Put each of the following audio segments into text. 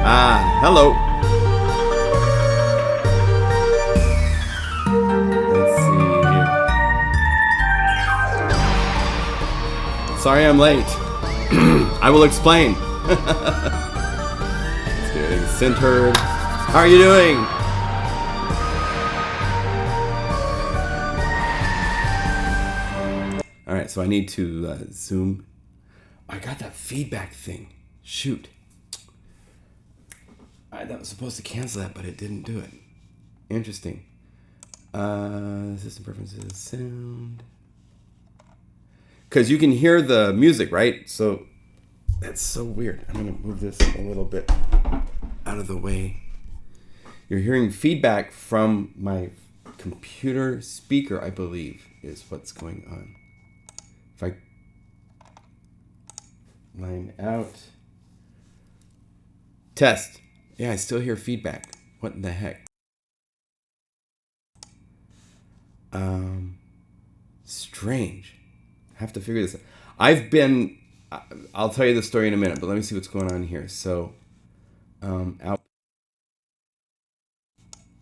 Hello. Let's see. Sorry I'm late. I will explain. Let's get everything centered. How are you doing? All right, so I need to zoom. I got that feedback thing. Shoot. That was supposed to cancel that, but it didn't do it. Interesting. System preferences, sound. Because you can hear the music, right? So that's so weird. I'm going to move this a little bit out of the way. You're hearing feedback from my computer speaker, I believe, is what's going on. If I line out. Test. Yeah, I still hear feedback. What in the heck? Strange. I have to figure this out. I'll tell you the story in a minute, but let me see what's going on here. So, out.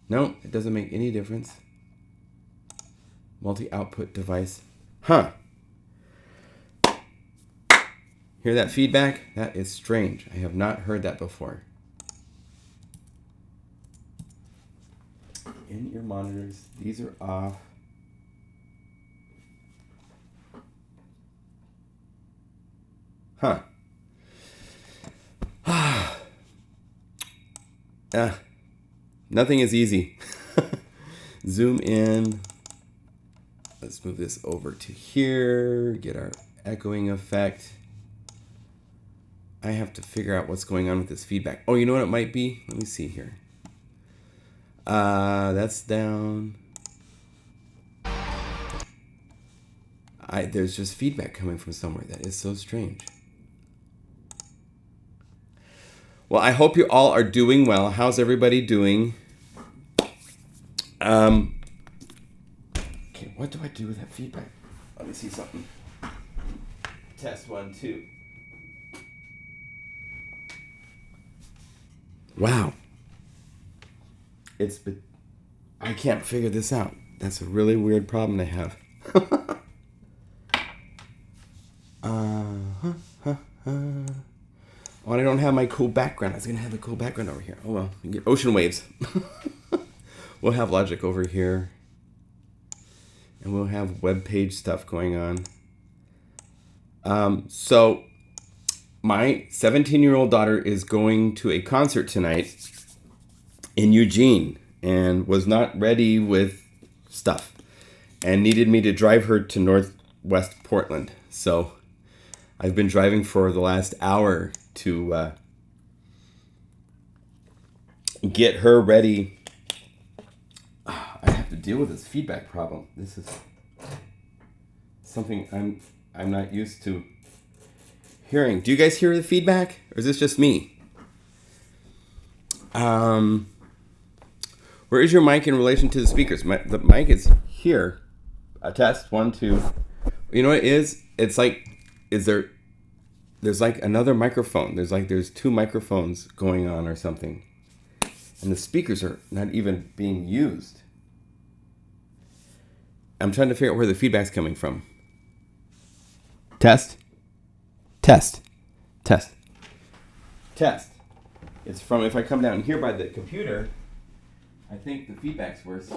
No, it doesn't make any difference. Multi-output device. Huh. Hear that feedback? That is strange. I have not heard that before. In-ear monitors, these are off. Huh. Nothing is easy. Zoom in. Let's move this over to here. Get our echoing effect. I have to figure out what's going on with this feedback. Oh, you know what it might be? Let me see here. That's down. There's just feedback coming from somewhere. That is so strange. Well, I hope you all are doing well. How's everybody doing? Okay, what do I do with that feedback? Let me see something. Test 1, 2. Wow. I can't figure this out. That's a really weird problem to have. Oh, and I don't have my cool background. I was going to have a cool background over here. Oh, well. You get ocean waves. We'll have Logic over here. And we'll have web page stuff going on. So, my 17-year-old daughter is going to a concert tonight in Eugene and was not ready with stuff and needed me to drive her to Northwest Portland. So I've been driving for the last hour to get her ready. I have to deal with this feedback problem. This is something I'm not used to hearing. Do you guys hear the feedback, or is this just me? Where is your mic in relation to the speakers? The mic is here. A test 1, 2. You know what it is? It's like, there's like another microphone. There's 2 microphones going on or something. And the speakers are not even being used. I'm trying to figure out where the feedback's coming from. Test. Test. Test. Test. It's from, if I come down here by the computer, I think the feedback's worse.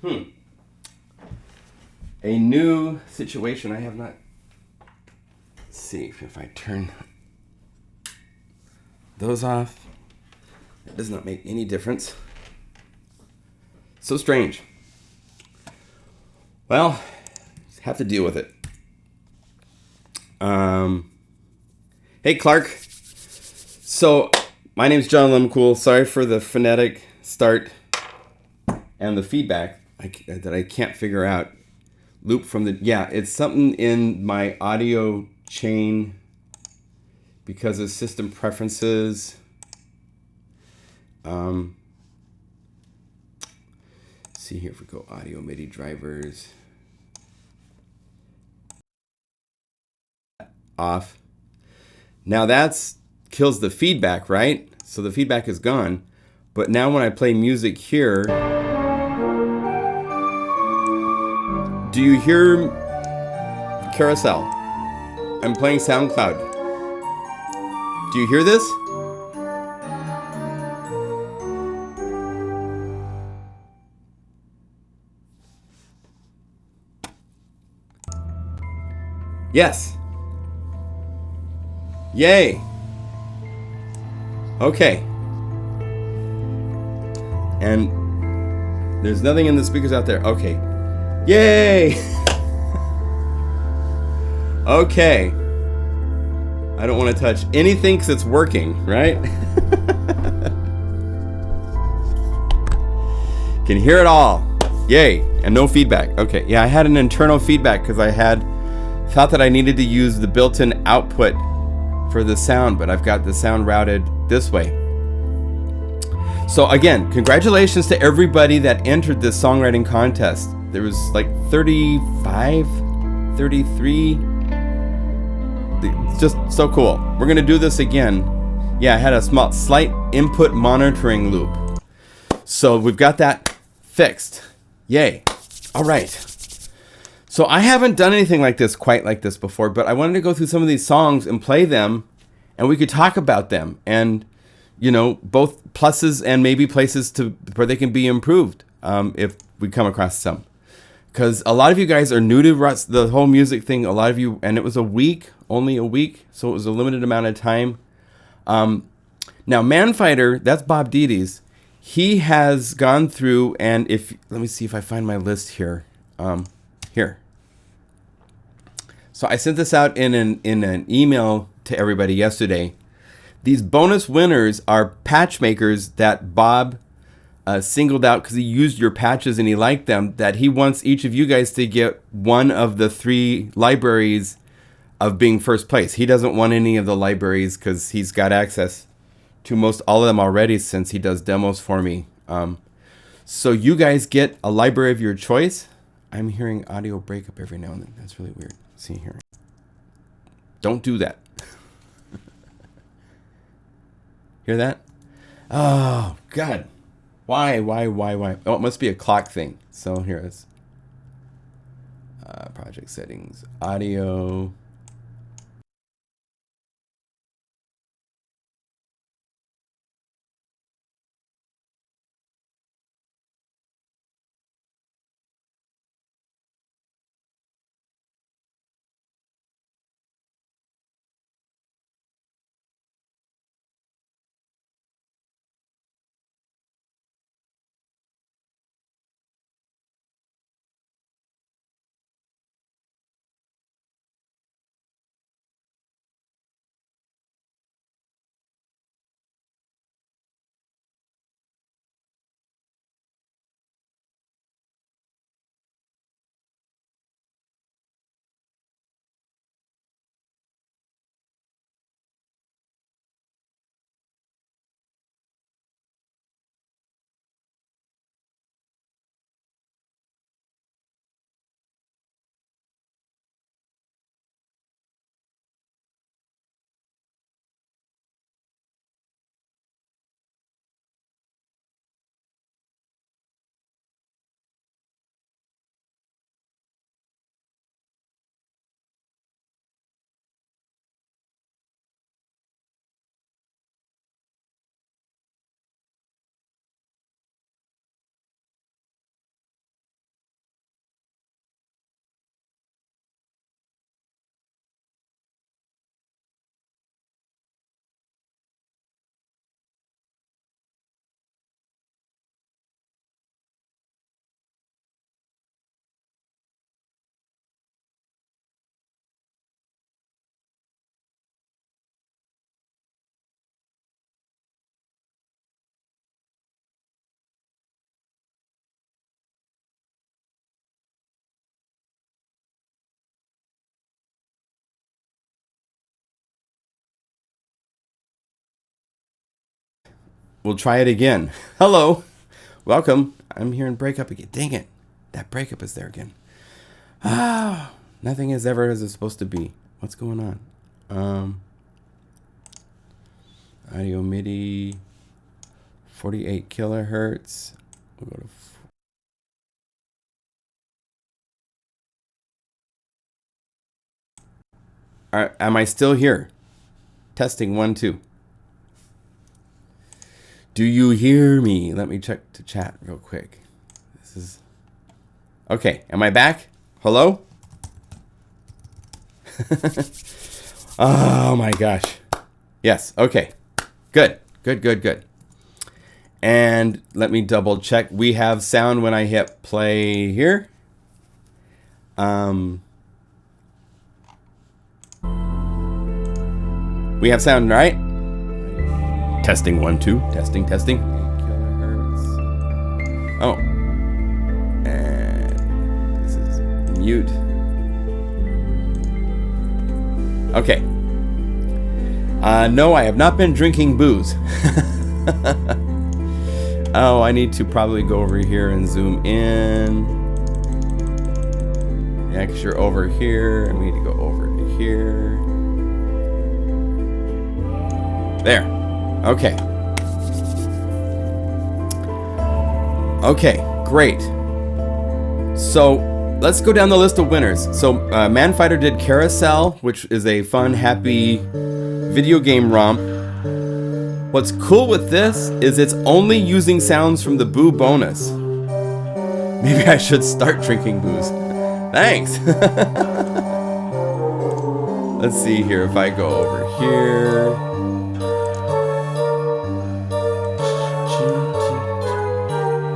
A new situation. I have not. Let's see if I turn those off. That does not make any difference. So strange. Well, have to deal with it. Hey, Clark. So, my name's John Lemcool. Sorry for the phonetic start and the feedback that I can't figure out. Loop from the... Yeah, it's something in my audio chain because of system preferences. See here if we go audio MIDI drivers. Off. Now that's kills the feedback, right? So the feedback is gone. But now when I play music here, do you hear carousel? I'm playing SoundCloud. Do you hear this? Yes. Yay. Okay. And there's nothing in the speakers out there. Okay. Yay. Okay. I don't want to touch anything because it's working, right? Can hear it all. Yay. And no feedback. Okay. Yeah, I had an internal feedback because I thought that I needed to use the built-in output for the sound, but I've got the sound routed this way. So again, congratulations to everybody that entered this songwriting contest. There was like 35, 33. It's just so cool. We're gonna do this again. Yeah, I had a slight input monitoring loop. So we've got that fixed. Yay. All right. So I haven't done anything like this, quite like this before, but I wanted to go through some of these songs and play them, and we could talk about them, and you know, both pluses and maybe places where they can be improved if we come across some. Because a lot of you guys are new to the whole music thing. A lot of you, and it was only a week, so it was a limited amount of time. Now, Manfighter, that's Bob Didi's. He has gone through, and let me see if I find my list here. Here. So I sent this out in an email to everybody yesterday. These bonus winners are patch makers that Bob singled out because he used your patches and he liked them, that he wants each of you guys to get one of the 3 libraries of being first place. He doesn't want any of the libraries because he's got access to most all of them already since he does demos for me. So you guys get a library of your choice. I'm hearing audio breakup every now and then. That's really weird. See here. Don't do that. Hear that? Oh, God. Why? Oh, it must be a clock thing. So here it is. Project settings, audio. We'll try it again. Hello. Welcome. I'm hearing breakup again. Dang it. That breakup is there again. Ah, nothing is ever as it's supposed to be. What's going on? Audio MIDI, 48 kilohertz. We'll go to am I still here? Testing 1, 2. Do you hear me? Let me check to chat real quick. This is okay. Am I back? Hello? Oh my gosh. Yes. Okay. Good. Good, good, good. And let me double check. We have sound when I hit play here. We have sound, right? Testing 1, 2. Testing, testing. 8 kilohertz. Oh. And this is mute. Okay. No, I have not been drinking booze. Oh, I need to probably go over here and zoom in. Yeah, because you're over here. And we need to go over to here. There. Okay. Okay, great. So let's go down the list of winners. So Manfighter did Carousel, which is a fun, happy video game romp. What's cool with this is it's only using sounds from the Boo bonus. Maybe I should start drinking booze. Thanks. Let's see here if I go over here.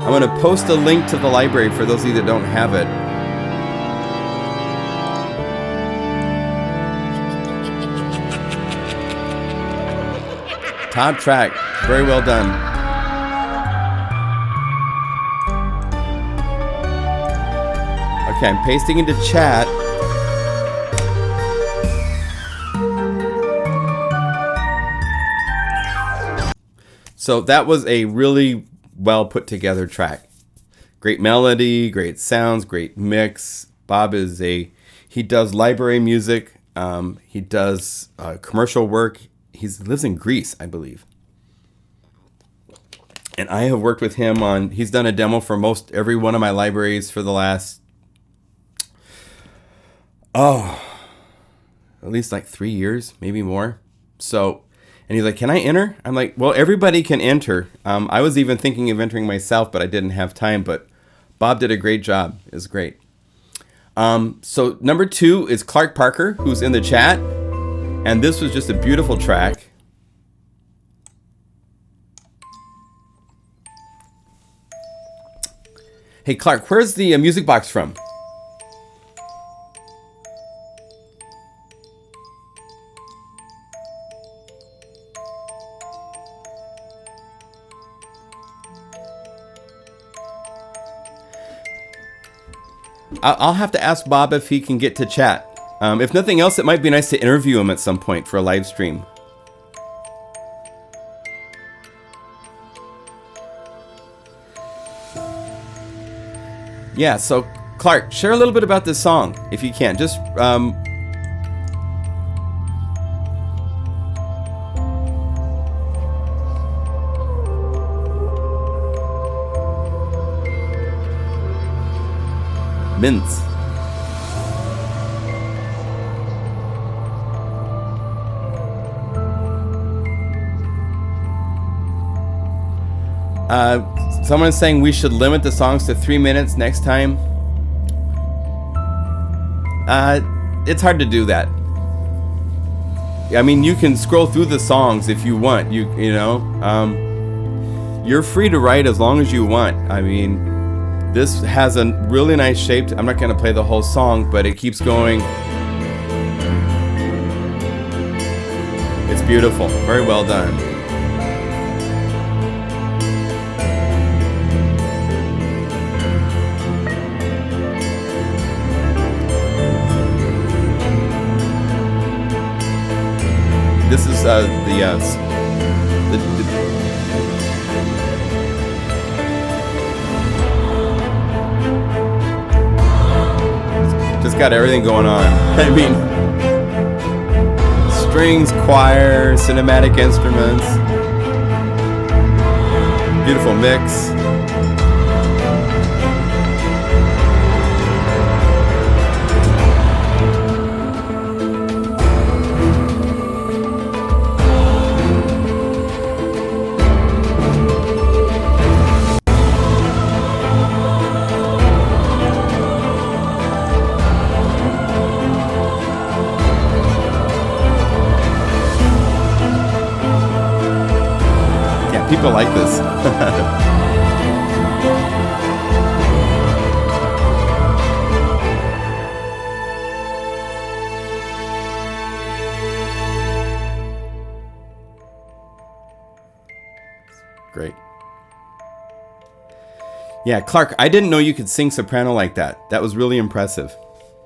I'm going to post a link to the library for those of you that don't have it. Top track. Very well done. Okay, I'm pasting into chat. So that was a really well put together track. Great melody, great sounds, great mix. Bob is he does library music. He does commercial work. He lives in Greece, I believe. And I have worked with him on, he's done a demo for most every one of my libraries for the last, at least like 3 years, maybe more. So, and he's like, can I enter? I'm like, well, everybody can enter. I was even thinking of entering myself, but I didn't have time. But Bob did a great job. It was great. So number 2 is Clark Parker, who's in the chat. And this was just a beautiful track. Hey, Clark, where's the music box from? I'll have to ask Bob if he can get to chat. If nothing else, it might be nice to interview him at some point for a live stream. Yeah, so Clark, share a little bit about this song, if you can. Just mints. Someone is saying we should limit the songs to 3 minutes next time. It's hard to do that. I mean, you can scroll through the songs if you want. You know, you're free to write as long as you want. I mean, this has a really nice shape. I'm not going to play the whole song, but it keeps going. It's beautiful. Very well done. This is just got everything going on. I mean, strings, choir, cinematic instruments. Beautiful mix. People like this. Great. Yeah, Clark, I didn't know you could sing soprano like that. That was really impressive.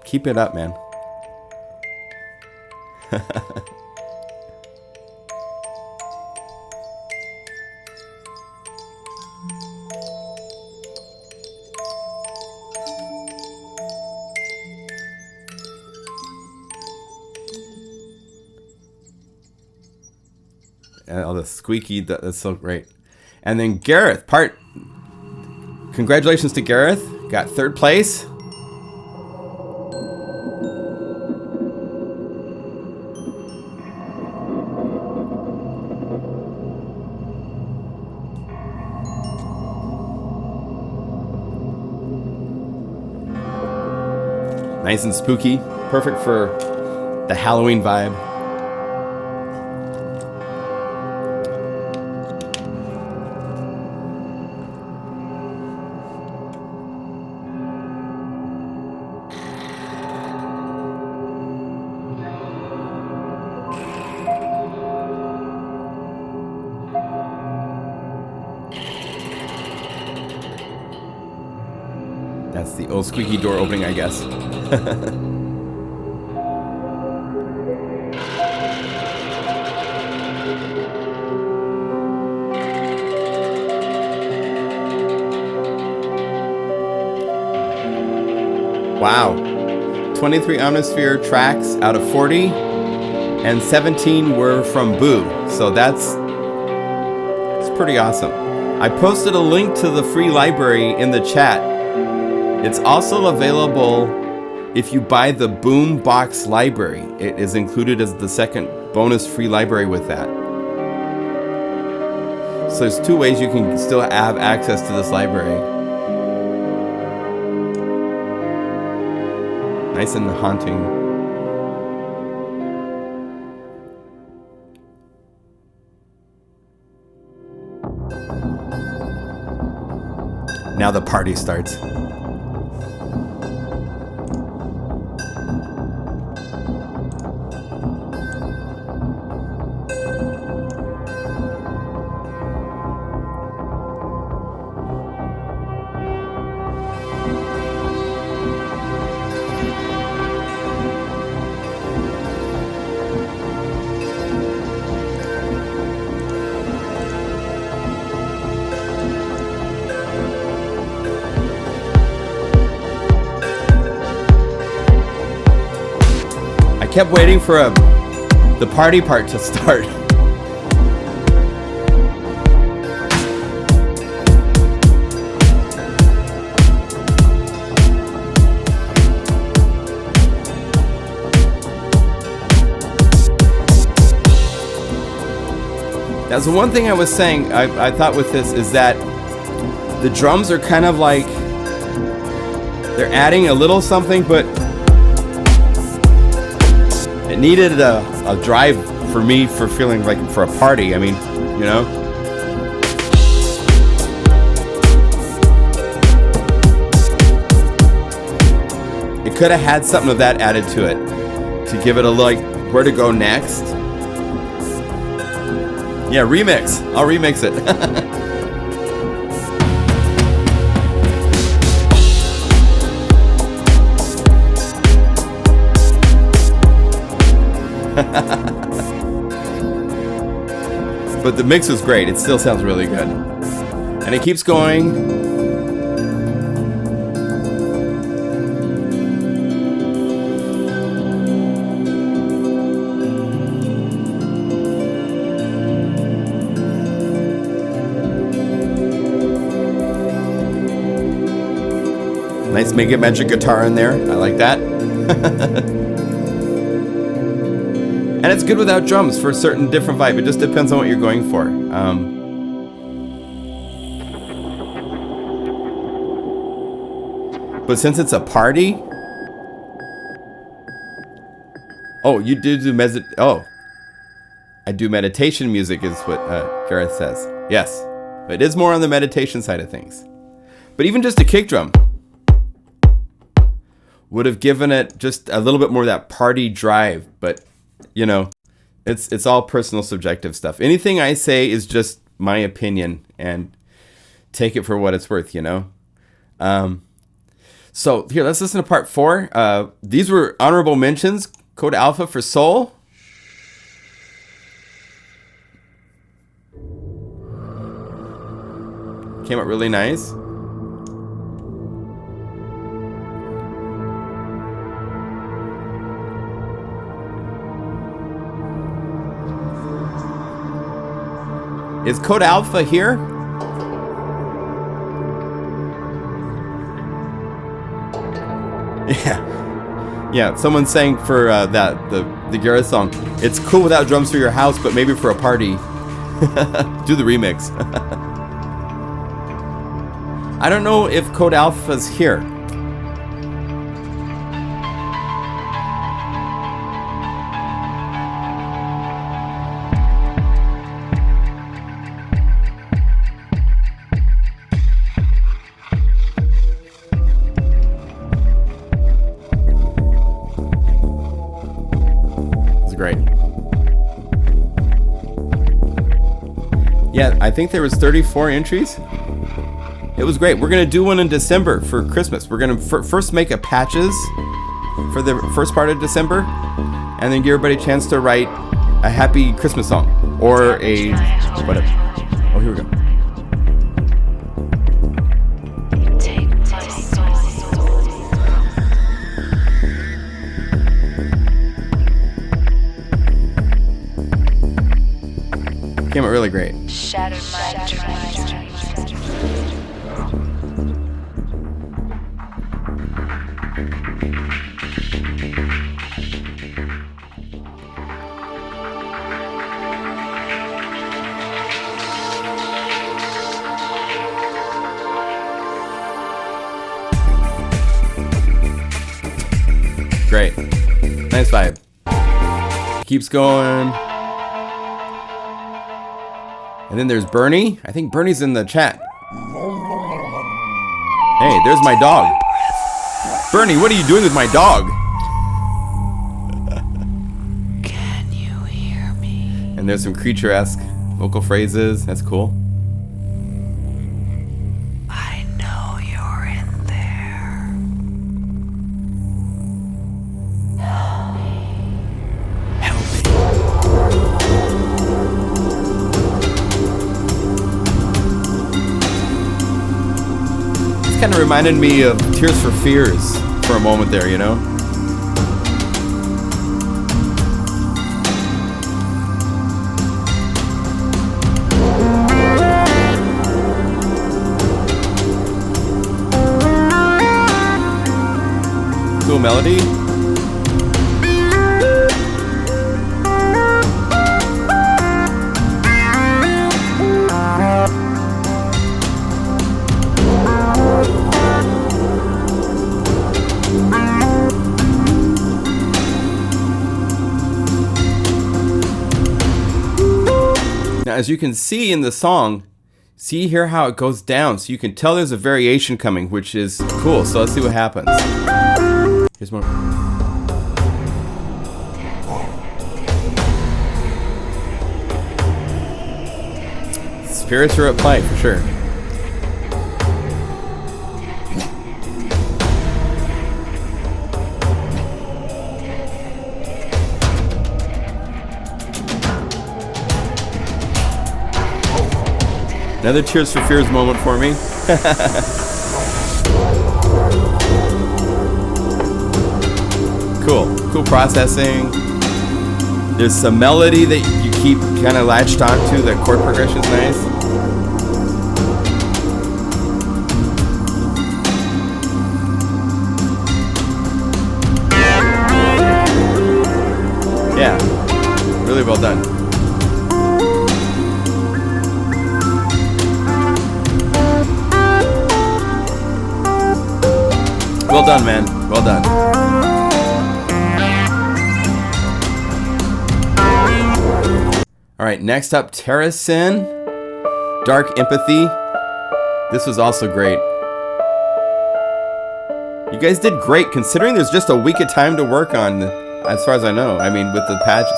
Keep it up, man. All the squeaky, that's so great. And then Gareth, congratulations to Gareth, got 3rd place. Nice and spooky, perfect for the Halloween vibe. That's the old squeaky door opening, I guess. Wow. 23 Omnisphere tracks out of 40, and 17 were from Boo. So that's pretty awesome. I posted a link to the free library in the chat. It's also available if you buy the Boombox library. It is included as the second bonus free library with that. So there's 2 ways you can still have access to this library. Nice and haunting. Now the party starts. I kept waiting for the party part to start. That's the one thing I was saying, I thought with this is that the drums are kind of like, they're adding a little something, but it needed a drive for me for feeling like for a party. I mean, you know? It could have had something of that added to it to give it a like where to go next. Yeah, remix. I'll remix it. But the mix was great. It still sounds really good. And it keeps going. Nice MegaMagic guitar in there. I like that. And it's good without drums for a certain different vibe. It just depends on what you're going for. But since it's a party... Oh, you do I do meditation music is what Gareth says. Yes, it is more on the meditation side of things. But even just a kick drum would have given it just a little bit more of that party drive. But, you know, it's all personal subjective stuff. Anything I say is just my opinion, and take it for what it's worth, you know. So here, let's listen to part 4. These were honorable mentions. Code Alpha for Soul. Came out really nice. Is Code Alpha here? Yeah, someone's saying for the Gareth song, it's cool without drums for your house, but maybe for a party. Do the remix. I don't know if Code Alpha's here. Great. Yeah, I think there was 34 entries. It was great. We're gonna do one in December for Christmas. We're gonna first make a patches for the first part of December, and then give everybody a chance to write a happy Christmas song or a whatever. Oh, here we go. Came out really great. Shattered my dreams. Great. Nice vibe. Keeps going. And then there's Bernie. I think Bernie's in the chat. Hey, there's my dog. Bernie, what are you doing with my dog? Can you hear me? And there's some creature-esque vocal phrases. That's cool. I know you're in there. Help me. Help me. Kind of reminded me of Tears for Fears for a moment there, you know? Cool melody. Now, as you can see in the song, see here how it goes down. So you can tell there's a variation coming, which is cool. So let's see what happens. Here's more. Spirits are at play, for sure. Another Tears for Fears moment for me. Cool processing. There's some melody that you keep kind of latched onto. The chord progression's nice. Yeah, really well done. Well done, man. Well done. All right, next up, Terracin, Dark Empathy. This was also great. You guys did great considering there's just a week of time to work on, as far as I know. I mean, with the patches.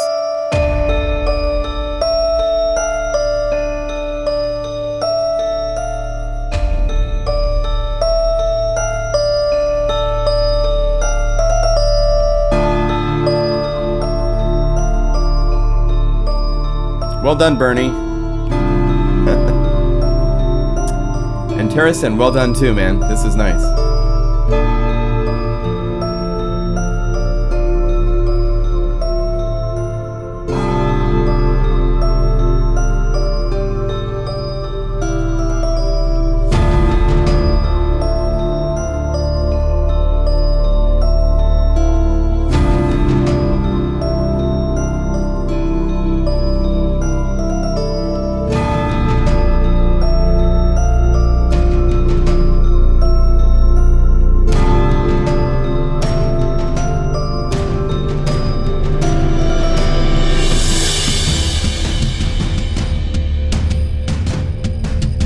Well done, Bernie. And Terracin, well done too, man. This is nice.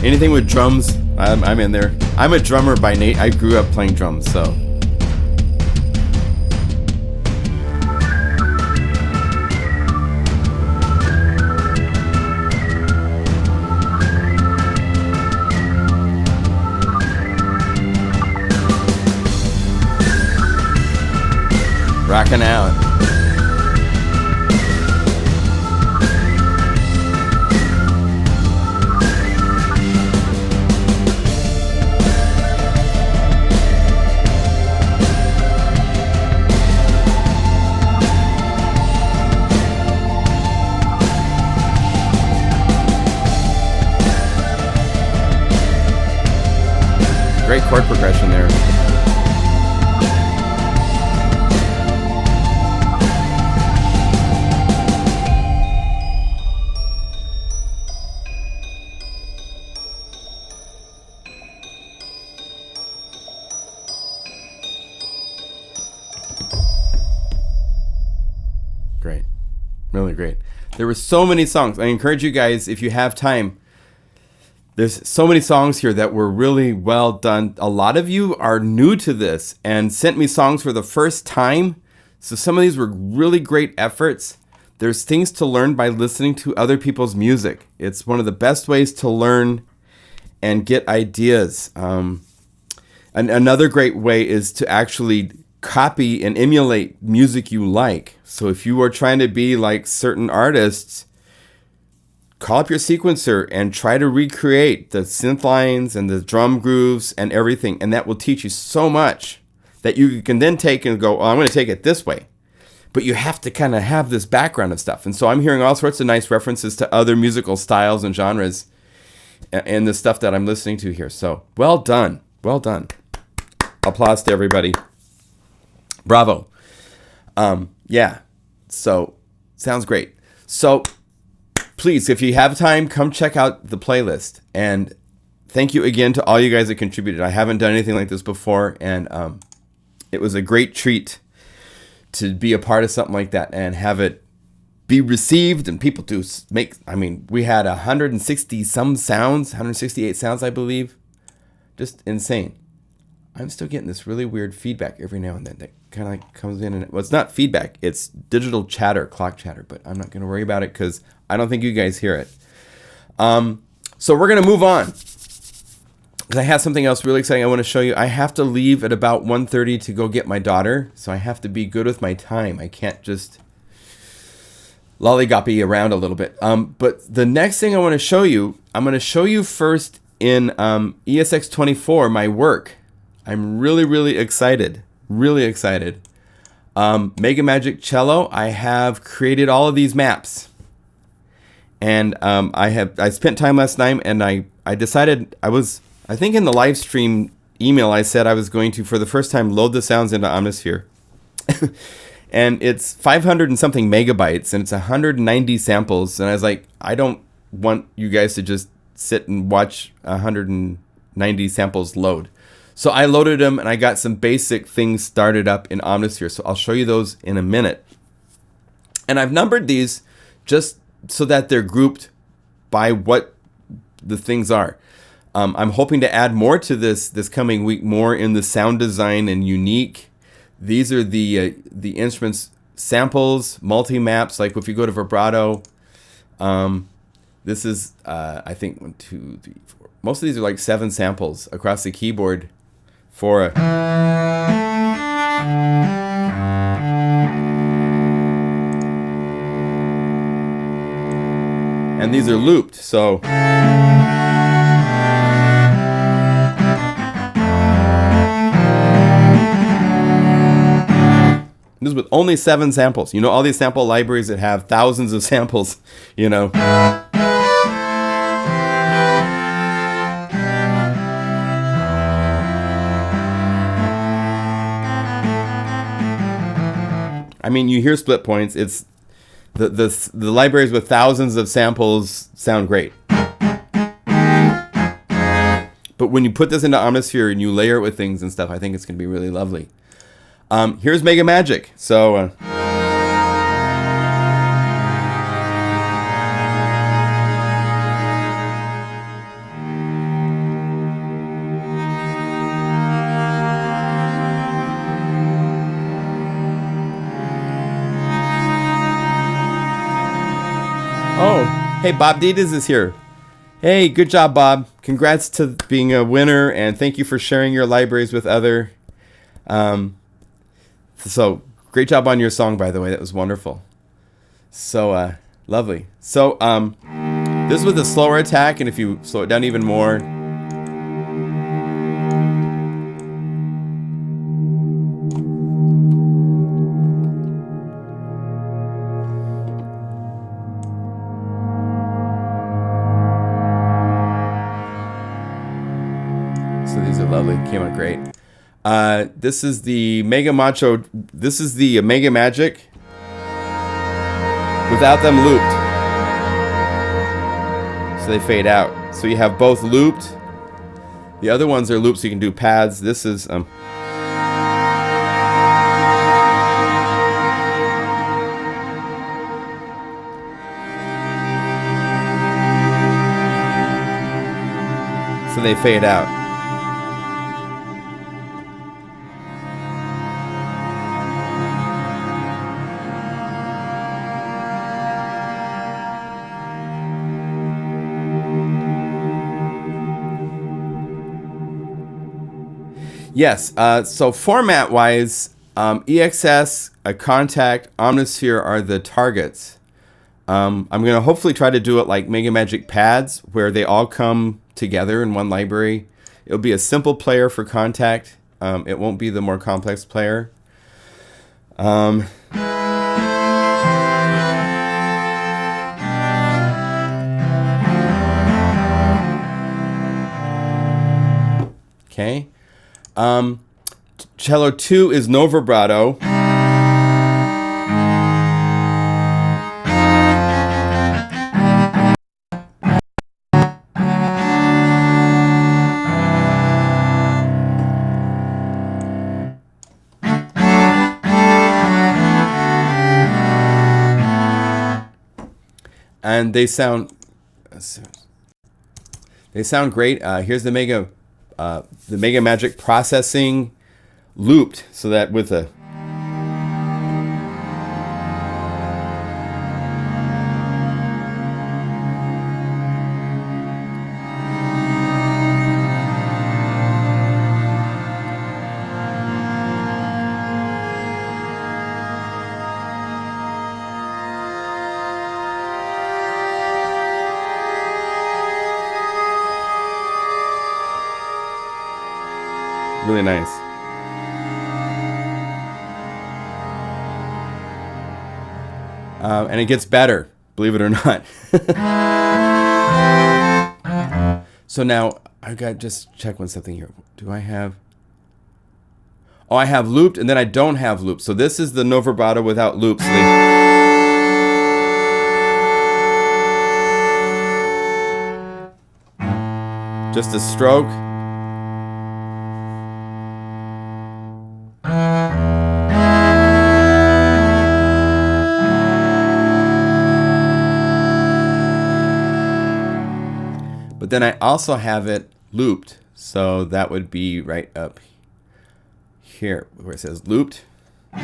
Anything with drums, I'm in there. I'm a drummer by nature. I grew up playing drums, so. Rocking out. Great chord progression there. Great. Really great. There were so many songs. I encourage you guys, if you have time, there's so many songs here that were really well done. A lot of you are new to this and sent me songs for the first time. So some of these were really great efforts. There's things to learn by listening to other people's music. It's one of the best ways to learn and get ideas. And another great way is to actually copy and emulate music you like. So if you are trying to be like certain artists, call up your sequencer and try to recreate the synth lines and the drum grooves and everything. And that will teach you so much that you can then take and go, oh, I'm going to take it this way. But you have to kind of have this background of stuff. And so I'm hearing all sorts of nice references to other musical styles and genres and the stuff that I'm listening to here. So well done. Well done. Applause to everybody. Bravo. Yeah. So sounds great. So please, if you have time, come check out the playlist. And thank you again to all you guys that contributed. I haven't done anything like this before, and it was a great treat to be a part of something like that and have it be received and people to make. I mean, we had 160 some sounds, 168 sounds, I believe. Just insane. I'm still getting this really weird feedback every now and then that kind of like comes in. And well, it's not feedback. It's digital chatter, clock chatter. But I'm not going to worry about it because I don't think you guys hear it. So we're going to move on. Because I have something else really exciting I want to show you. I have to leave at about 1:30 to go get my daughter. So I have to be good with my time. I can't just lollygoppy around a little bit. But the next thing I want to show you, I'm going to show you first in ESX24, my work. I'm really, really excited. Really excited. MegaMagic Cello, I have created all of these maps. And I spent time last night and I decided I think in the live stream email I said I was going to, for the first time, load the sounds into Omnisphere. And it's 500 and something megabytes, and it's 190 samples. And I was like, I don't want you guys to just sit and watch 190 samples load. So I loaded them, and I got some basic things started up in Omnisphere. So I'll show you those in a minute. And I've numbered these just so that they're grouped by what the things are. I'm hoping to add more to this coming week, more in the sound design and unique. These are the instruments samples, multi-maps. Like if you go to vibrato, this is I think 1, 2, 3, 4. Most of these are like 7 samples across the keyboard for a. And these are looped, so. This is with only 7 samples. You know, all these sample libraries that have thousands of samples, you know. I mean, you hear split points. It's the libraries with thousands of samples sound great. But when you put this into Omnisphere and you layer it with things and stuff, I think it's going to be really lovely. Here's MegaMagic. So oh, hey, Bob Ditas is here. Hey, good job, Bob. Congrats to being a winner, and thank you for sharing your libraries with other. So great job on your song, by the way. That was wonderful. So lovely. So this was a slower attack, and if you slow it down even more. So these are lovely. Came out great. This is the MegaMacho. This is the MegaMagic without them looped. So they fade out. So you have both looped. The other ones are looped, so you can do pads. This is So they fade out. Yes, so format-wise, EXS, a Contact, Omnisphere are the targets. I'm going to hopefully try to do it like MegaMagic pads, where they all come together in one library. It'll be a simple player for Contact. It won't be the more complex player. Okay. Cello 2 is no vibrato. And they sound great. Here's the MegaMagic processing looped, so that with a really nice. And it gets better, believe it or not. So now I've got just check one something here. Do I have? Oh, I have looped and then I don't have loops. So this is the no vibrato without loops. Just a stroke. But then I also have it looped. So that would be right up here where it says looped. So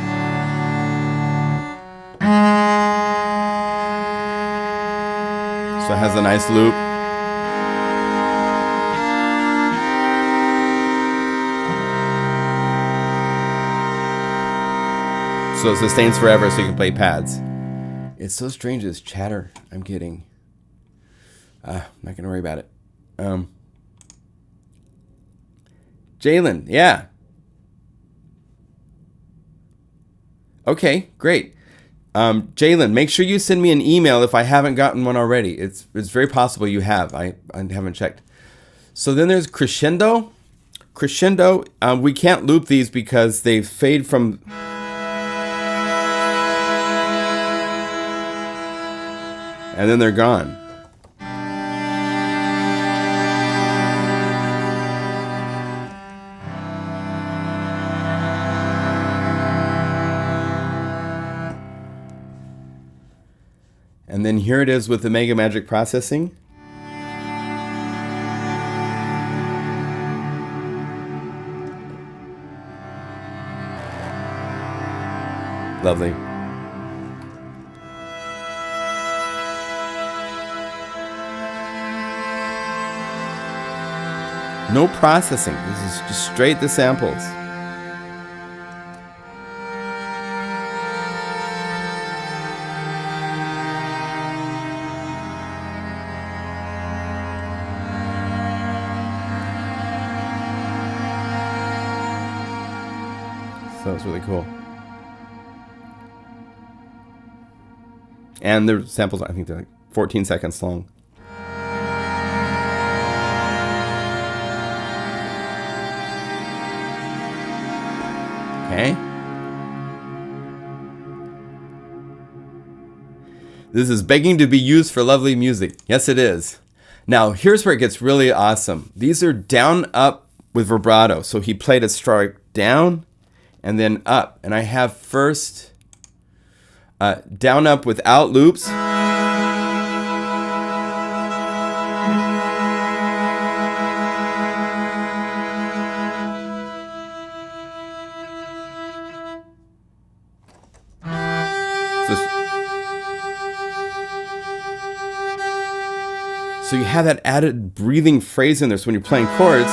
it has a nice loop. So it sustains forever so you can play pads. It's so strange this chatter I'm getting. I'm not going to worry about it. Jalen, yeah. Okay, great. Jalen, make sure you send me an email if I haven't gotten one already. It's very possible you have. I haven't checked. So then there's crescendo. Crescendo, we can't loop these because they fade from... and then they're gone. And then here it is with the MegaMagic processing. Lovely. No processing. This is just straight the samples. So it's really cool. And the samples, I think they're like 14 seconds long. Okay. This is begging to be used for lovely music. Yes, it is. Now, here's where it gets really awesome. These are down, up with vibrato. So he played a stroke down and then up. And I have first down, up without loops. So you have that added breathing phrase in there. So when you're playing chords,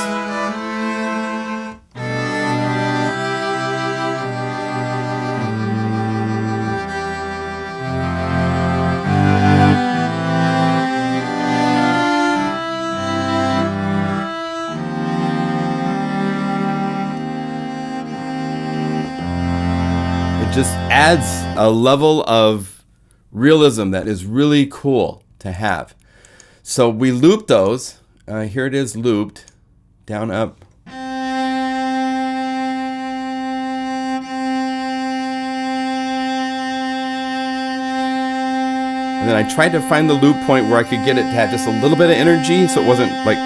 it just adds a level of realism that is really cool to have. So we loop those. Here it is looped. Down, up. And then I tried to find the loop point where I could get it to have just a little bit of energy so it wasn't like...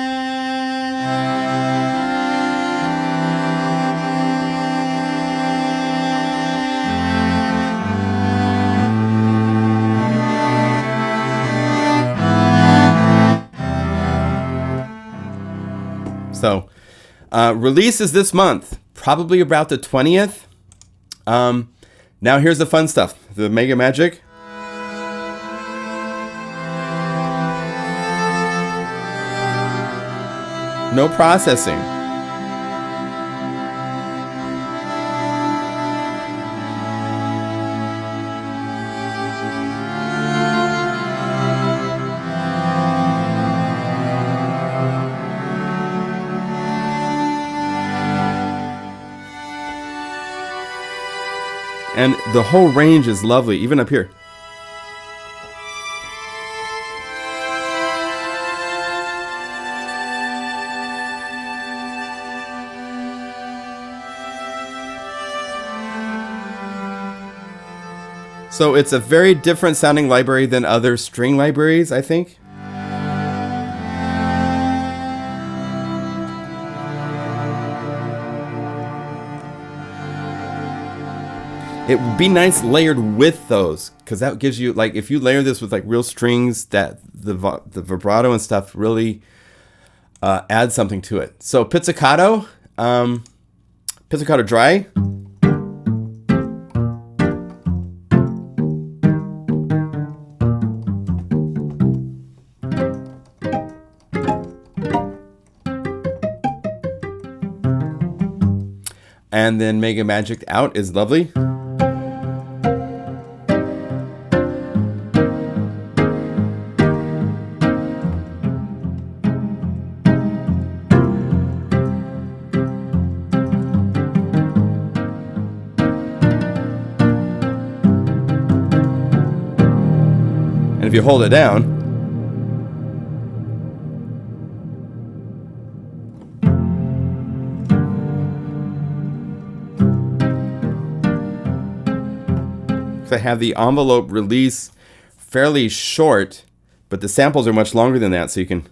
So, release is this month, probably about the 20th. Now here's the fun stuff. The MegaMagic. No processing. And the whole range is lovely, even up here. So it's a very different sounding library than other string libraries, I think. It would be nice layered with those, because that gives you, like, if you layer this with like real strings, that the vibrato and stuff really adds something to it. So pizzicato, pizzicato dry. And then MegaMagic out is lovely. And if you hold it down, I have the envelope release fairly short, but the samples are much longer than that, so you can.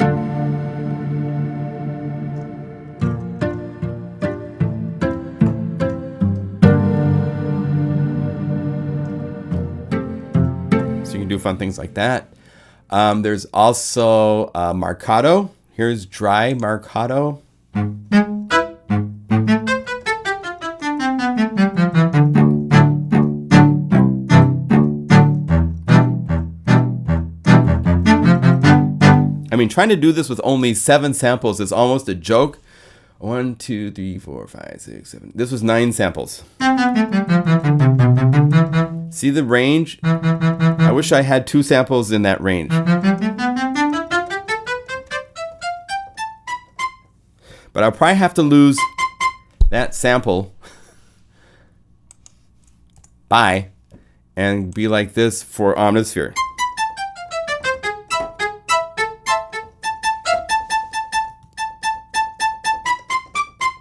So you can do fun things like that. There's also marcato. Here's dry marcato. I mean, trying to do this with only 7 samples is almost a joke. 1, 2, 3, 4, 5, 6, 7. This was 9 samples. See the range? I wish I had 2 samples in that range. But I'll probably have to lose that sample by and be like this for Omnisphere.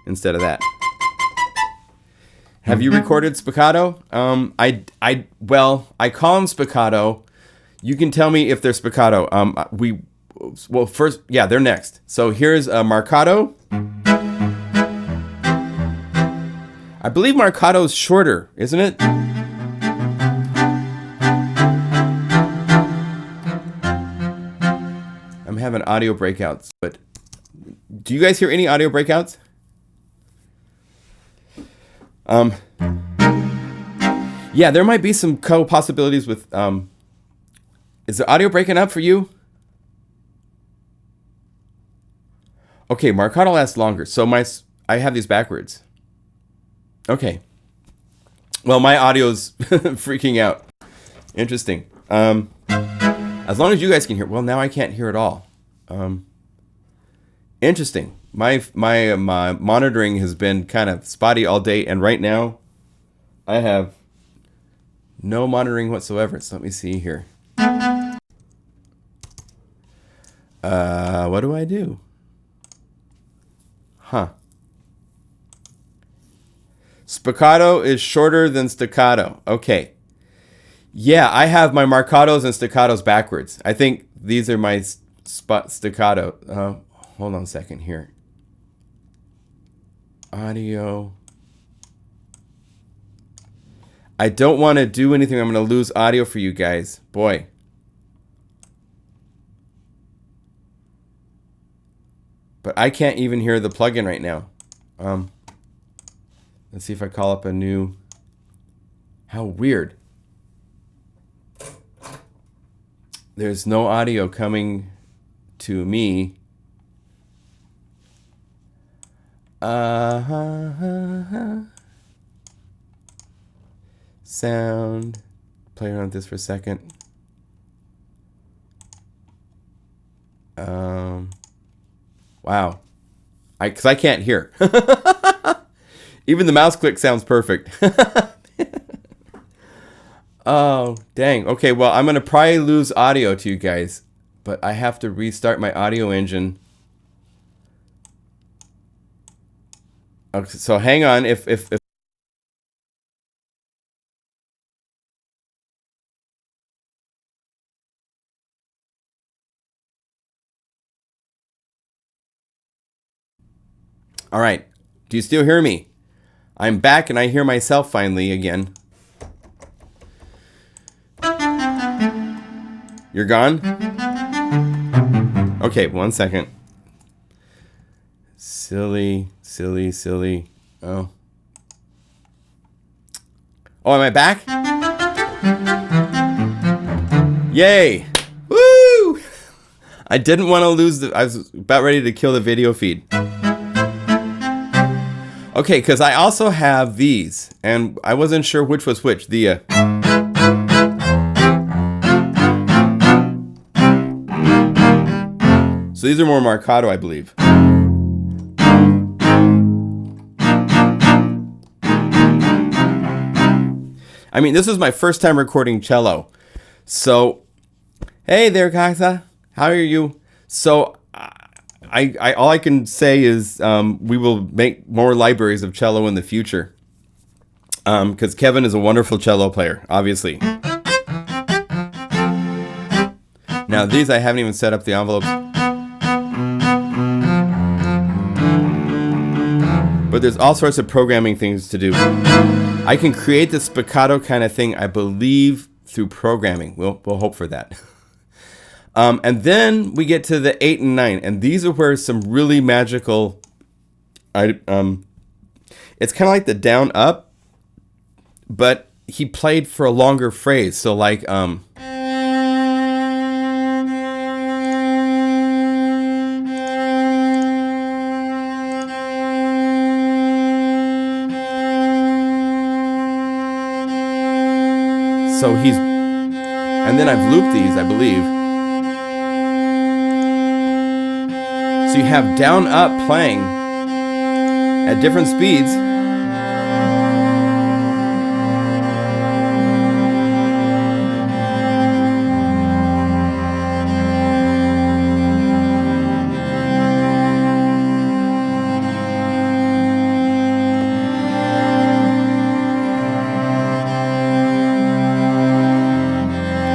Instead of that. Have you recorded spiccato? Well, I call them spiccato. You can tell me if they're spiccato. Well, first, yeah, they're next. So here's a marcato. I believe marcato is shorter, isn't it? I'm having audio breakouts, but do you guys hear any audio breakouts? Yeah, there might be some possibilities with, is the audio breaking up for you? Okay, marcato lasts longer. So I have these backwards. Okay. Well, my audio's freaking out. Interesting. As long as you guys can hear. Well, now I can't hear at all. Interesting. My monitoring has been kind of spotty all day, and right now I have no monitoring whatsoever. So let me see here. What do I do? Huh. Spiccato is shorter than staccato. Okay. Yeah, I have my marcatos and staccatos backwards. I think these are my staccato. Hold on a second here. Audio. I don't want to do anything. I'm going to lose audio for you guys. Boy. But I can't even hear the plugin right now. Let's see if I call up a new. How weird. There's no audio coming to me. Sound. Play around with this for a second. Wow. Because I can't hear. Even the mouse click sounds perfect. Oh, dang. Okay, well, I'm going to probably lose audio to you guys, but I have to restart my audio engine. Okay, so hang on. If All right. Do you still hear me? I'm back and I hear myself finally again. You're gone? Okay, 1 second. Silly. Oh. Oh, am I back? Yay! Woo! I didn't want to lose I was about ready to kill the video feed. Okay, because I also have these, and I wasn't sure which was which. The so these are more marcato, I believe. I mean, this was my first time recording cello. So, hey there, Kaisa. How are you? So, I all I can say is we will make more libraries of cello in the future. Because Kevin is a wonderful cello player, obviously. Now, these I haven't even set up the envelopes. But there's all sorts of programming things to do. I can create the spiccato kind of thing, I believe, through programming. We'll hope for that. And then we get to the 8 and 9, and these are where some really magical. It's kind of like the down up, but he played for a longer phrase. So like so he's, and then I've looped these, I believe. So you have down up playing at different speeds.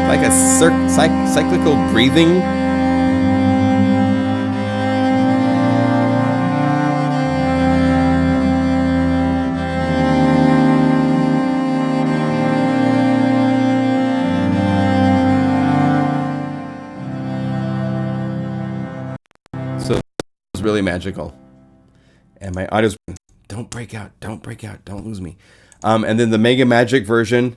Like a cyclical breathing. So it was really magical. And my audio's, don't break out, don't lose me. And then the MegaMagic version.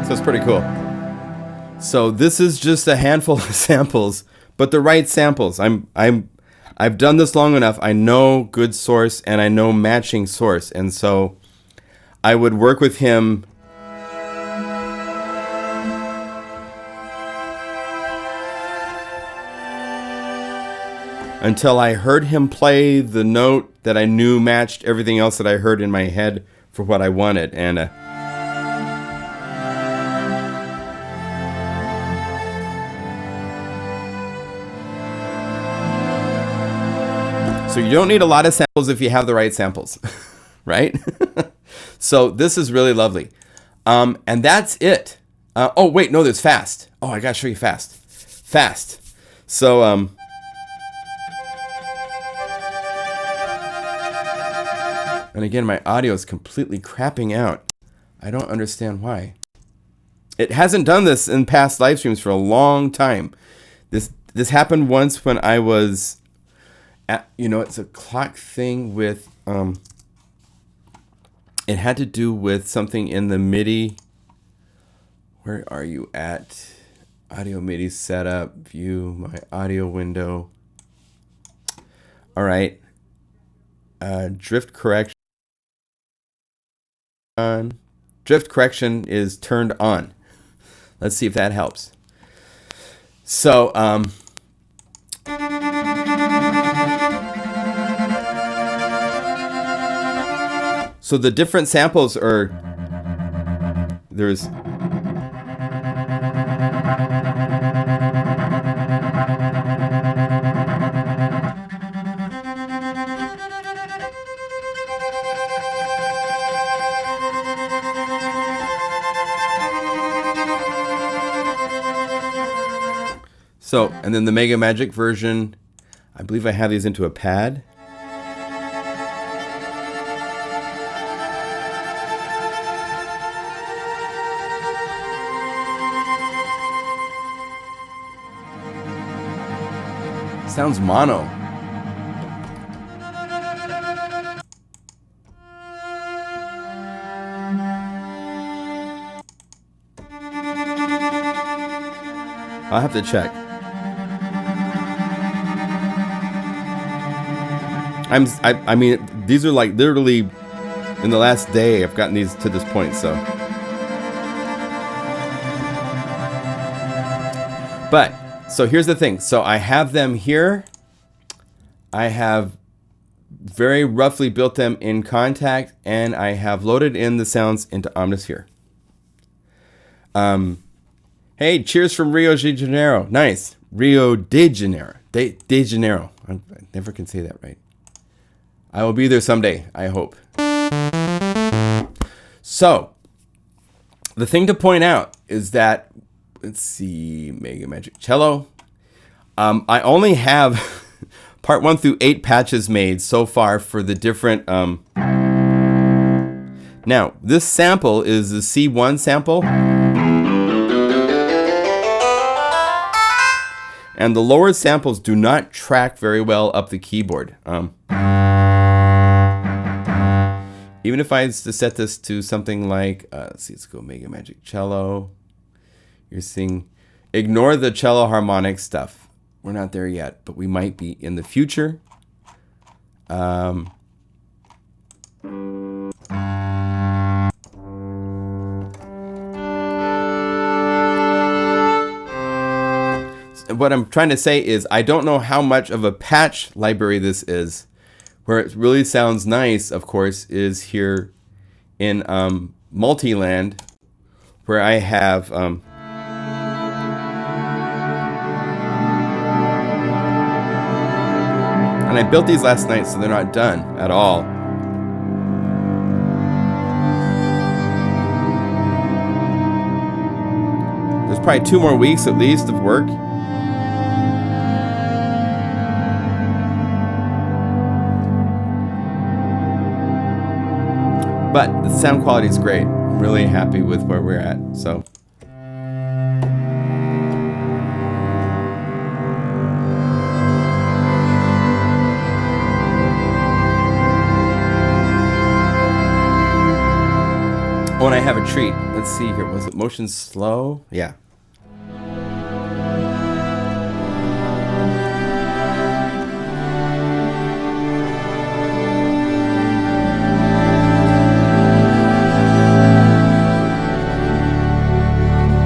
So it's pretty cool. So this is just a handful of samples, but the right samples. I've done this long enough. I know good source and I know matching source, and so I would work with him until I heard him play the note that I knew matched everything else that I heard in my head for what I wanted. And so you don't need a lot of samples if you have the right samples, right? So this is really lovely. And that's it. Oh, wait, no, there's fast. Oh, I gotta show you fast. Fast. So, and again, my audio is completely crapping out. I don't understand why. It hasn't done this in past live streams for a long time. This happened once when I was it's a clock thing with, it had to do with something in the MIDI. Where are you at? Audio MIDI setup, view, my audio window. All right. Drift correction on. Drift correction is turned on. Let's see if that helps. So, So the different samples are, there's so, and then the MegaMagic version, I believe I have these into a pad. Sounds mono. I'll have to check. I mean, these are like literally in the last day I've gotten these to this point, so. But, so here's the thing. So I have them here. I have very roughly built them in Contact, and I have loaded in the sounds into Omnisphere. Hey, cheers from Rio de Janeiro. Nice. Rio de Janeiro. De Janeiro. I never can say that right. I will be there someday, I hope. So, the thing to point out is that, let's see, MegaMagic Cello. I only have part 1 through 8 patches made so far for the different... Now, this sample is the C1 sample. And the lower samples do not track very well up the keyboard. Even if I was to set this to something like, let's see, let's go MegaMagic Cello. You're seeing, ignore the cello harmonic stuff. We're not there yet, but we might be in the future. What I'm trying to say is I don't know how much of a patch library this is. Where it really sounds nice, of course, is here in Multiland, where I have and I built these last night, so they're not done at all. There's probably 2 more weeks at least of work. But the sound quality is great. I'm really happy with where we're at. So. Oh, and I have a treat. Let's see here. Was it motion slow? Yeah.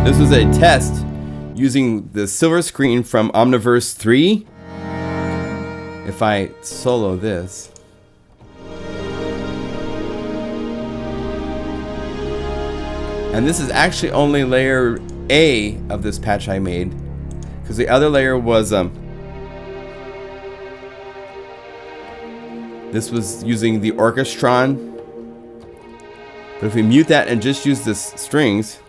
This was a test using the silver screen from Omniverse 3. If I solo this. And this is actually only layer A of this patch I made. Because the other layer was, this was using the Orchestron. But if we mute that and just use the strings,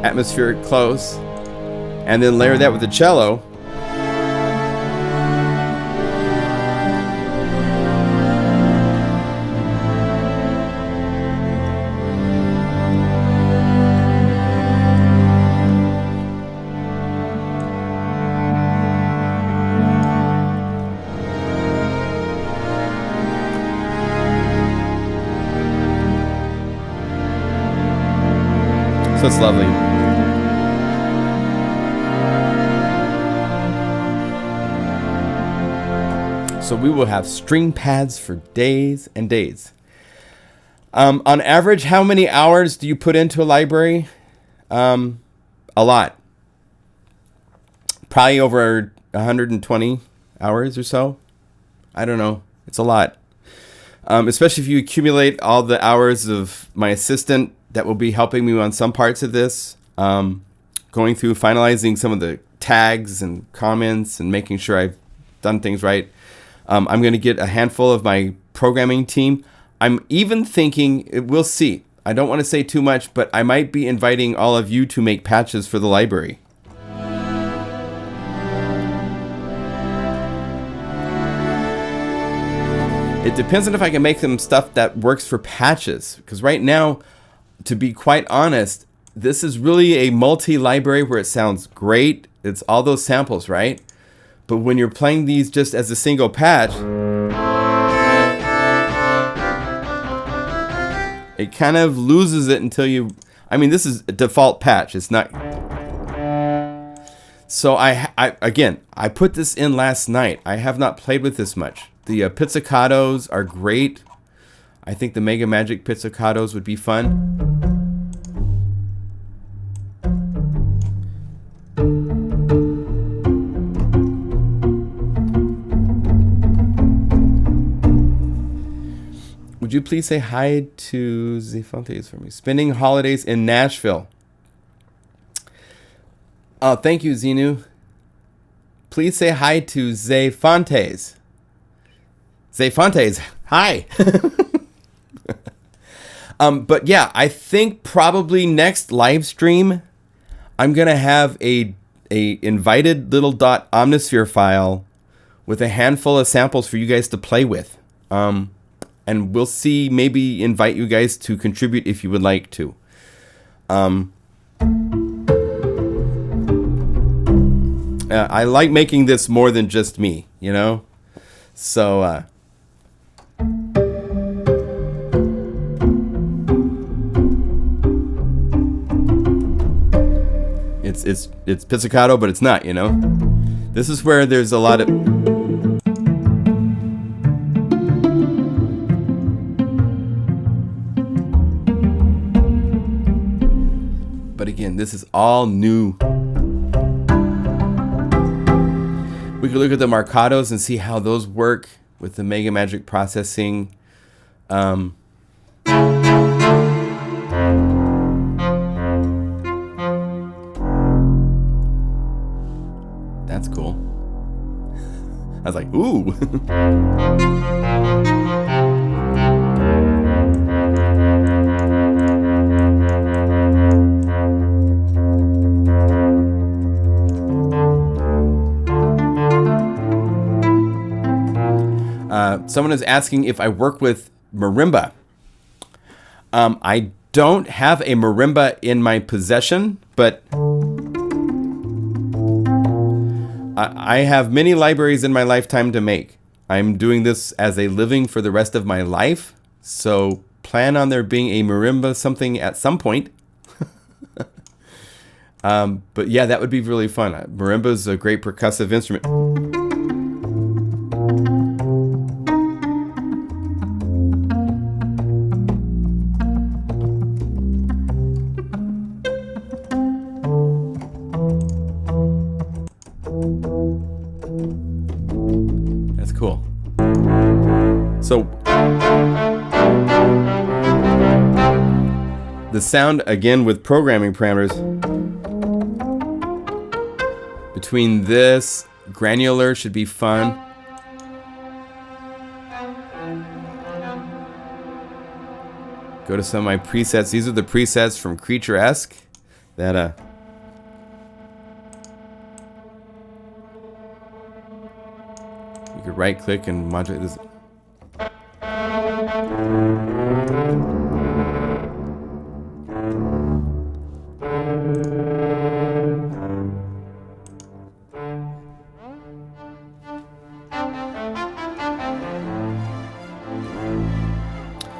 atmospheric close, and then layer that with the cello. So it's lovely. So we will have string pads for days and days. On average, how many hours do you put into a library? A lot. Probably over 120 hours or so. I don't know. It's a lot. Especially if you accumulate all the hours of my assistant that will be helping me on some parts of this. Going through, finalizing some of the tags and comments and making sure I've done things right. I'm going to get a handful of my programming team. I'm even thinking, we'll see. I don't want to say too much, but I might be inviting all of you to make patches for the library. It depends on if I can make them stuff that works for patches. Because right now, to be quite honest, this is really a multi-library where it sounds great. It's all those samples, right? But when you're playing these just as a single patch, it kind of loses it until you... I mean, this is a default patch. It's not... So again, I put this in last night. I have not played with this much. The pizzicatos are great. I think the MegaMagic pizzicatos would be fun. Would you please say hi to Zefontes for me? Spending holidays in Nashville. Oh, thank you, Zenu. Please say hi to Zefontes. Zefontes, hi. But yeah, I think probably next live stream, I'm gonna have a invited little .omnisphere file with a handful of samples for you guys to play with. And we'll see, maybe invite you guys to contribute if you would like to. I like making this more than just me, you know? So, it's pizzicato, but it's not, you know? This is where there's a lot of... But again, this is all new. We could look at the marcatos and see how those work with the MegaMagic processing. That's cool. I was like, ooh. Someone is asking if I work with marimba. I don't have a marimba in my possession, but I have many libraries in my lifetime to make. I'm doing this as a living for the rest of my life, so plan on there being a marimba something at some point. But yeah, that would be really fun. Marimba is a great percussive instrument. That's cool. So the sound, again, with programming parameters, between this, granular should be fun. Go to some of my presets. These are the presets from Creature-esque that you could right click and modulate this.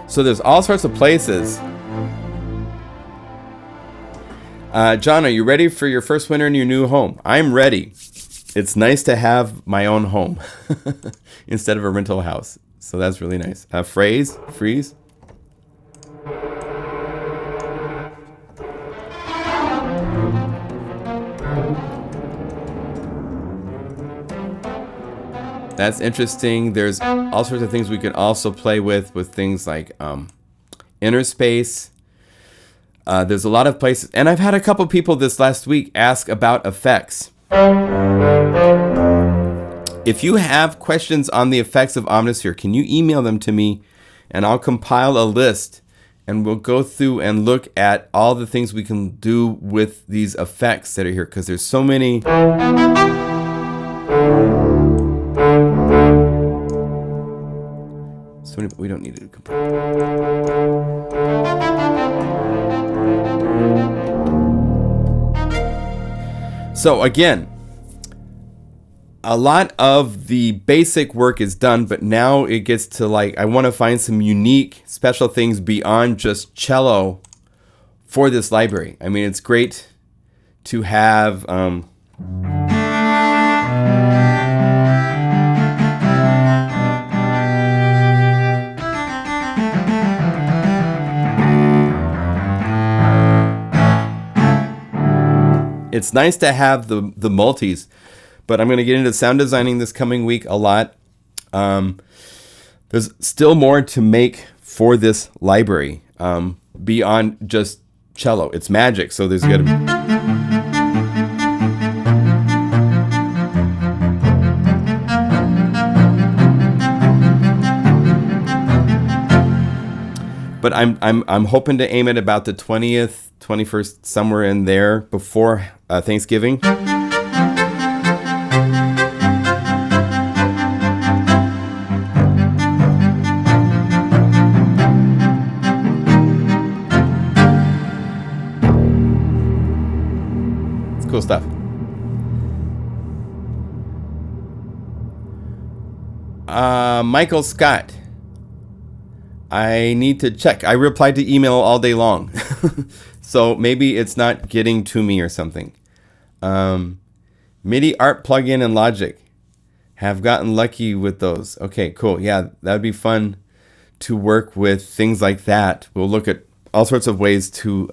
So there's all sorts of places. John, are you ready for your first winter in your new home? I'm ready. It's nice to have my own home instead of a rental house. So that's really nice. Freeze. That's interesting. There's all sorts of things we can also play with things like inner space. There's a lot of places, and I've had a couple people this last week ask about effects. If you have questions on the effects of Omnisphere, can you email them to me, and I'll compile a list, and we'll go through and look at all the things we can do with these effects that are here, because there's so many. We don't need to compare. So again, a lot of the basic work is done, but now it gets to like, I want to find some unique special things beyond just cello for this library. I mean, it's great to have it's nice to have the multis, but I'm going to get into sound designing this coming week a lot. There's still more to make for this library beyond just cello. It's magic, so there's going to be... But I'm hoping to aim at about the 20th, 21st, somewhere in there before Thanksgiving. It's cool stuff. Michael Scott. I need to check. I replied to email all day long. So maybe it's not getting to me or something. MIDI art plugin and Logic. Have gotten lucky with those. Okay, cool. Yeah, that would be fun to work with things like that. We'll look at all sorts of ways to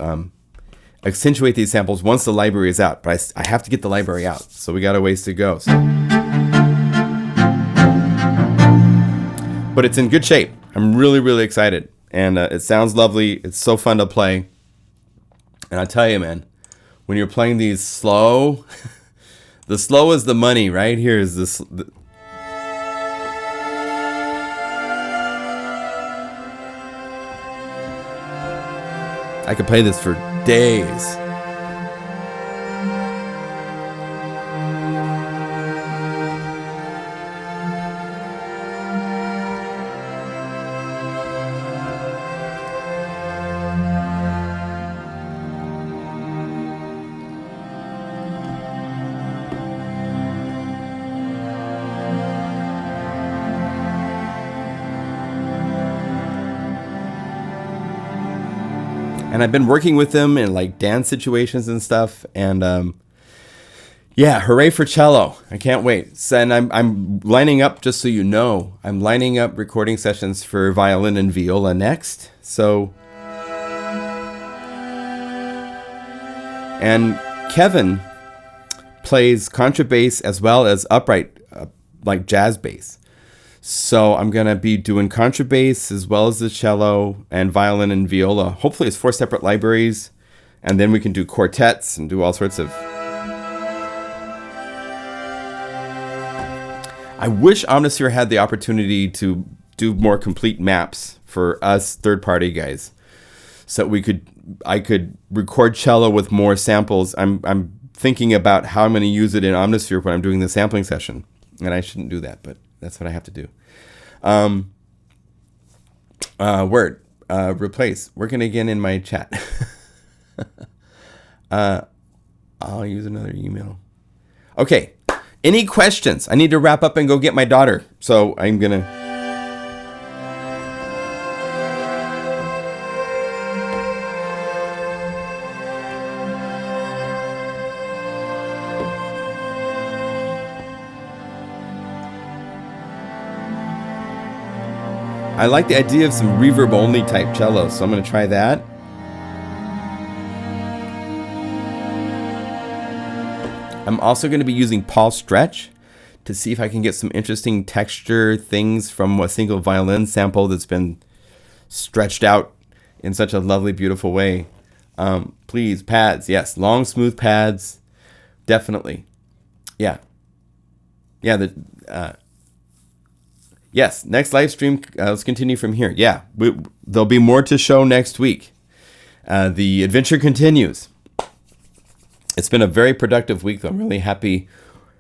accentuate these samples once the library is out. But I have to get the library out. So we got a ways to go. So. But it's in good shape. I'm really, really excited, and it sounds lovely. It's so fun to play, and I tell you, man, when you're playing these slow, the slow is the money. Right here is this. I could play this for days. And I've been working with them in like dance situations and stuff. And yeah, hooray for cello. I can't wait. So, and I'm lining up, just so you know, I'm lining up recording sessions for violin and viola next. So, and Kevin plays contrabass as well as upright, like jazz bass. So I'm going to be doing contrabass as well as the cello and violin and viola. Hopefully it's 4 separate libraries. And then we can do quartets and do all sorts of... I wish Omnisphere had the opportunity to do more complete maps for us third-party guys. So I could record cello with more samples. I'm thinking about how I'm going to use it in Omnisphere when I'm doing the sampling session. And I shouldn't do that, but that's what I have to do. Replace. Working again in my chat. I'll use another email. Okay. Any questions? I need to wrap up and go get my daughter. So I'm going to... I like the idea of some reverb only type cello, so I'm going to try that. I'm also going to be using Paul Stretch to see if I can get some interesting texture things from a single violin sample that's been stretched out in such a lovely, beautiful way. Please, pads. Yes, long, smooth pads. Definitely. Yeah. Yeah. Yes, next live stream. Let's continue from here. Yeah, there'll be more to show next week. The adventure continues. It's been a very productive week, though. I'm really happy.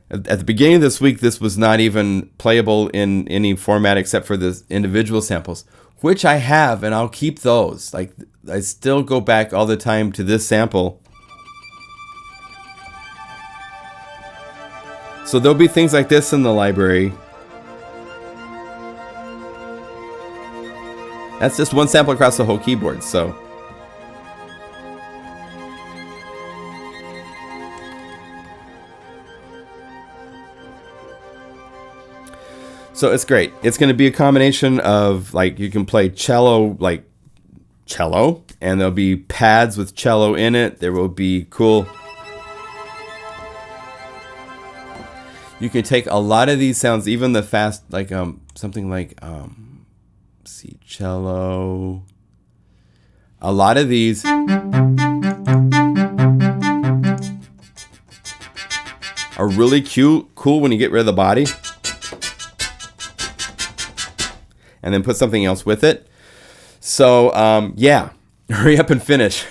At the beginning of this week, this was not even playable in any format except for the individual samples, which I have, and I'll keep those. Like, I still go back all the time to this sample. So there'll be things like this in the library. That's just one sample across the whole keyboard, so. So it's great. It's going to be a combination of, like, you can play cello, like cello, and there'll be pads with cello in it. There will be cool. You can take a lot of these sounds, even the fast, like something like let's see, cello. A lot of these are really cool when you get rid of the body. And then put something else with it. So, yeah, hurry up and finish.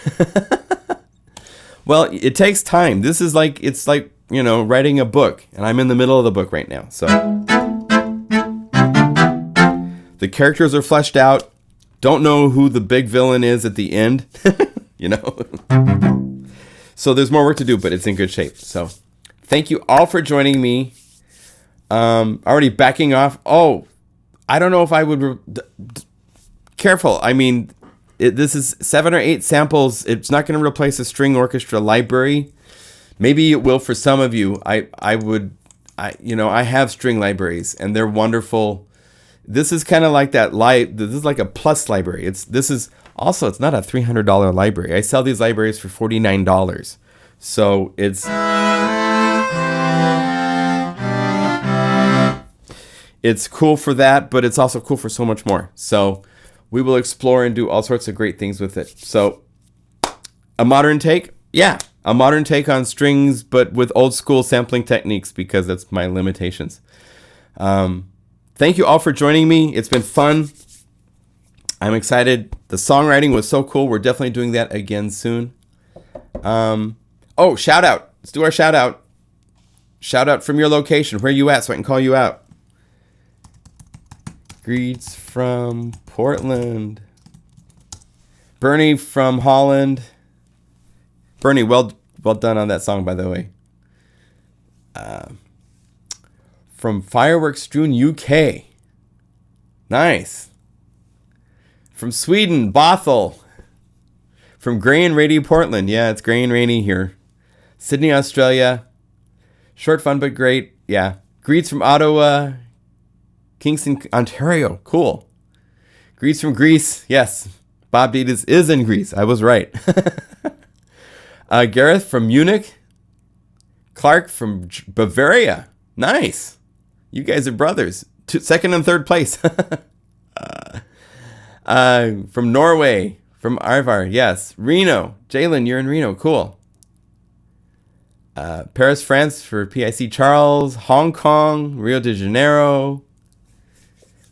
Well, it takes time. This is like, it's like, you know, writing a book. And I'm in the middle of the book right now. So, the characters are fleshed out. Don't know who the big villain is at the end. You know? So, there's more work to do, but it's in good shape. So, thank you all for joining me. Already backing off. Oh, I don't know if I would... Careful. I mean, this is 7 or 8 samples. It's not going to replace a string orchestra library. Maybe it will for some of you. I have string libraries, and they're wonderful. This is kind of like that. This is like a plus library. It's not a $300 library. I sell these libraries for $49. So it's... It's cool for that, but it's also cool for so much more. So we will explore and do all sorts of great things with it. So a modern take? Yeah, a modern take on strings, but with old school sampling techniques, because that's my limitations. Thank you all for joining me. It's been fun. I'm excited. The songwriting was so cool. We're definitely doing that again soon. Shout out. Let's do our shout out. Shout out from your location. Where are you at so I can call you out? Greets from Portland. Bernie from Holland. Bernie, well done on that song, by the way. From Fireworks Strewn, UK. Nice. From Sweden, Bothell. From Grey and Rainy, Portland. Yeah, it's grey and rainy here. Sydney, Australia. Short, fun, but great. Yeah. Greets from Ottawa. Kingston, Ontario. Cool. Greece from Greece. Yes. Bob Dietz is in Greece. I was right. Gareth from Munich. Clark from Bavaria. Nice. You guys are brothers. Second and third place. From Norway. From Arvar. Yes. Reno. Jalen, you're in Reno. Cool. Paris, France for PIC Charles. Hong Kong. Rio de Janeiro.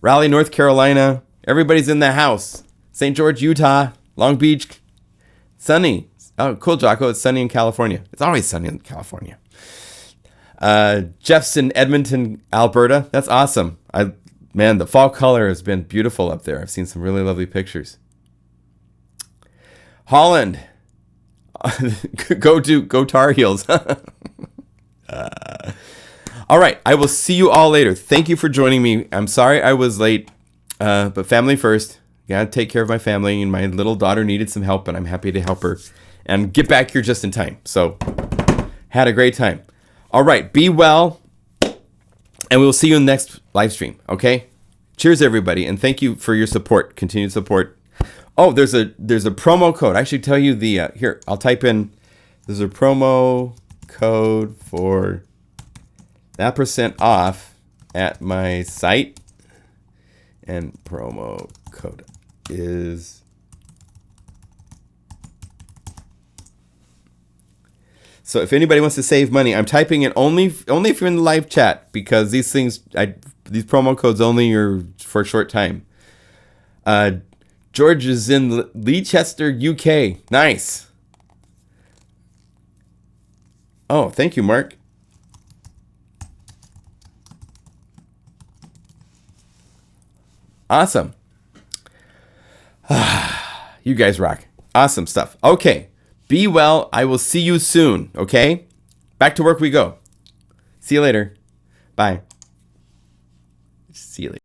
Raleigh, North Carolina. Everybody's in the house. St. George, Utah. Long Beach. Sunny. Oh, cool, Jocko. It's sunny in California. It's always sunny in California. Jeff's in Edmonton, Alberta. That's awesome. The fall color has been beautiful up there. I've seen some really lovely pictures. Holland. Go Tar Heels. All right, I will see you all later. Thank you for joining me. I'm sorry I was late, but family first. Gotta take care of my family, and my little daughter needed some help, and I'm happy to help her and get back here just in time. So, had a great time. All right, be well, and we'll see you in the next live stream, okay? Cheers, everybody, and thank you for your support, continued support. Oh, there's a promo code. I should tell you the, here, I'll type in, there's a promo code for that percent off at my site, and promo code is so if anybody wants to save money, I'm typing it only if you're in the live chat, because these these promo codes only are for a short time. George is in Leicester, UK. Nice. Oh, thank you, Mark. Awesome. You guys rock. Awesome stuff. Okay. Be well. I will see you soon. Okay? Back to work we go. See you later. Bye. See you later.